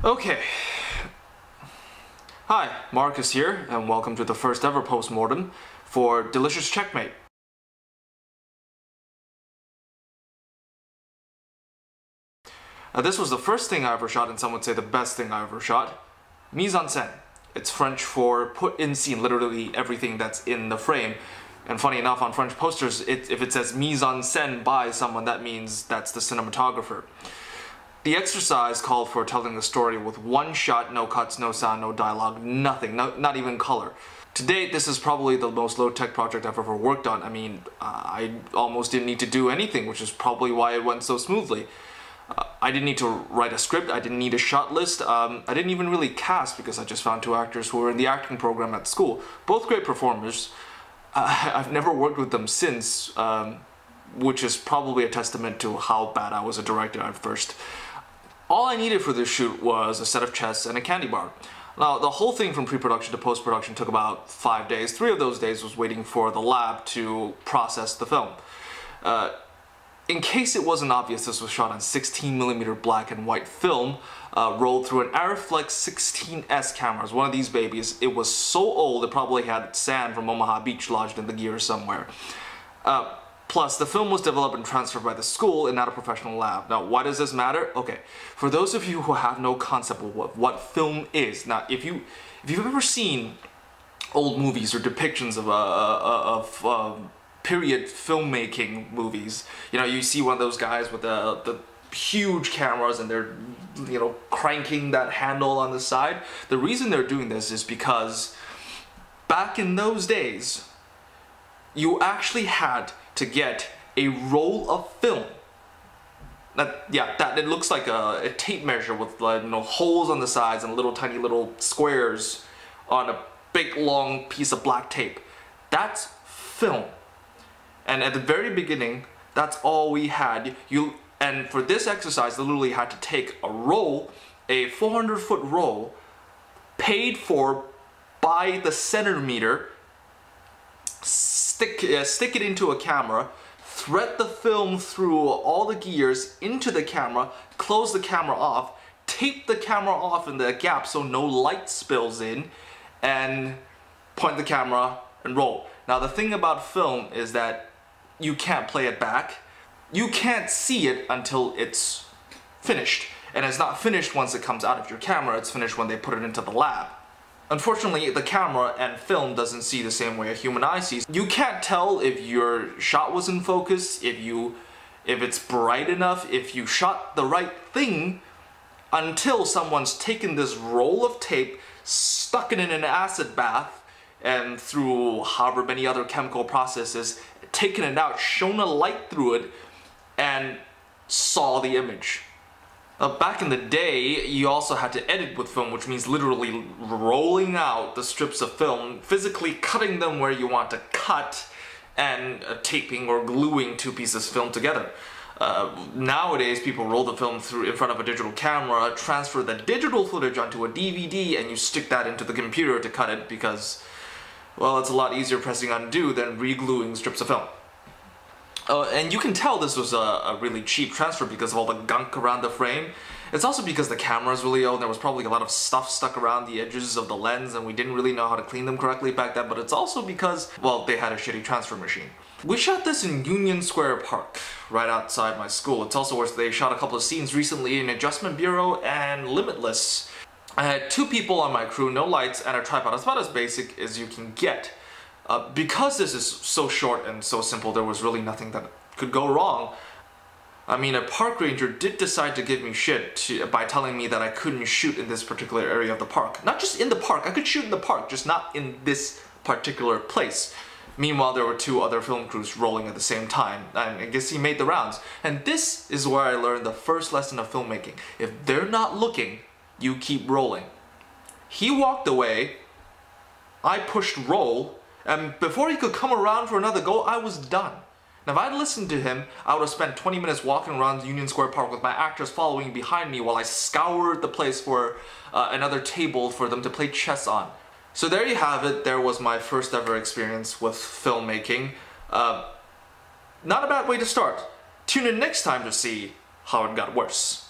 Okay. Hi, Marcus here, and welcome to the first ever post-mortem for delicious Checkmate. This was the first thing I ever shot, and some would say the best thing I ever shot. Mise en scène. It's French for put in scene, literally everything that's in the frame. And funny enough, on French posters, if it says mise en scène by someone, that means that's the cinematographer. The exercise called for telling the story with one shot, no cuts, no sound, no dialogue, nothing, not even color. To date, this is probably the most low-tech project I've ever worked on. I mean, I almost didn't need to do anything, which is probably why it went so smoothly. I didn't need to write a script, I didn't need a shot list, I didn't even really cast because I just found two actors who were in the acting program at school. Both great performers. I've never worked with them since, which is probably a testament to how bad I was a director at first. All I needed for this shoot was a set of chess and a candy bar. Now, the whole thing from pre-production to post-production took about 5 days. 3 of those days was waiting for the lab to process the film. In case it wasn't obvious, this was shot on 16mm black and white film, rolled through an Arriflex 16S cameras, one of these babies. It was so old it probably had sand from Omaha Beach lodged in the gear somewhere. Plus, the film was developed and transferred by the school and not a professional lab. Now, why does this matter? Okay, for those of you who have no concept of what film is, now if you've ever seen old movies or depictions of period filmmaking movies, you know, you see one of those guys with the huge cameras and they're, you know, cranking that handle on the side. The reason they're doing this is because back in those days, you actually had to get a roll of film. That it looks like a tape measure with holes on the sides and tiny little squares on a big long piece of black tape. That's film. And at the very beginning, that's all we had. And for this exercise, they literally had to take a roll, a 400-foot roll, paid for by the centimeter, stick it into a camera, thread the film through all the gears into the camera, close the camera off, tape the camera off in the gap so no light spills in, and point the camera and roll. Now the thing about film is that you can't play it back. You can't see it until it's finished. And it's not finished once it comes out of your camera, it's finished when they put it into the lab. Unfortunately, the camera and film doesn't see the same way a human eye sees. You can't tell if your shot was in focus, if it's bright enough, if you shot the right thing until someone's taken this roll of tape, stuck it in an acid bath, and through however many other chemical processes, taken it out, shone a light through it, and saw the image. Back in the day, you also had to edit with film, which means literally rolling out the strips of film, physically cutting them where you want to cut, and taping or gluing two pieces of film together. Nowadays, people roll the film through in front of a digital camera, transfer the digital footage onto a DVD, and you stick that into the computer to cut it because, well, it's a lot easier pressing undo than re-gluing strips of film. And you can tell this was a really cheap transfer because of all the gunk around the frame. It's also because the camera is really old and there was probably a lot of stuff stuck around the edges of the lens and we didn't really know how to clean them correctly back then, but it's also because, well, they had a shitty transfer machine. We shot this in Union Square Park, right outside my school. It's also where they shot a couple of scenes recently in Adjustment Bureau and Limitless. I had 2 people on my crew, no lights, and a tripod. It's about as basic as you can get. Because this is so short and so simple, there was really nothing that could go wrong. I mean, a park ranger did decide to give me shit by telling me that I couldn't shoot in this particular area of the park. Not just in the park, I could shoot in the park, just not in this particular place. Meanwhile, there were 2 other film crews rolling at the same time, and I guess he made the rounds. And this is where I learned the first lesson of filmmaking. If they're not looking, you keep rolling. He walked away, I pushed roll, and before he could come around for another go, I was done. Now if I'd listened to him, I would have spent 20 minutes walking around Union Square Park with my actors following behind me while I scoured the place for another table for them to play chess on. So there you have it. There was my first ever experience with filmmaking. Not a bad way to start. Tune in next time to see how it got worse.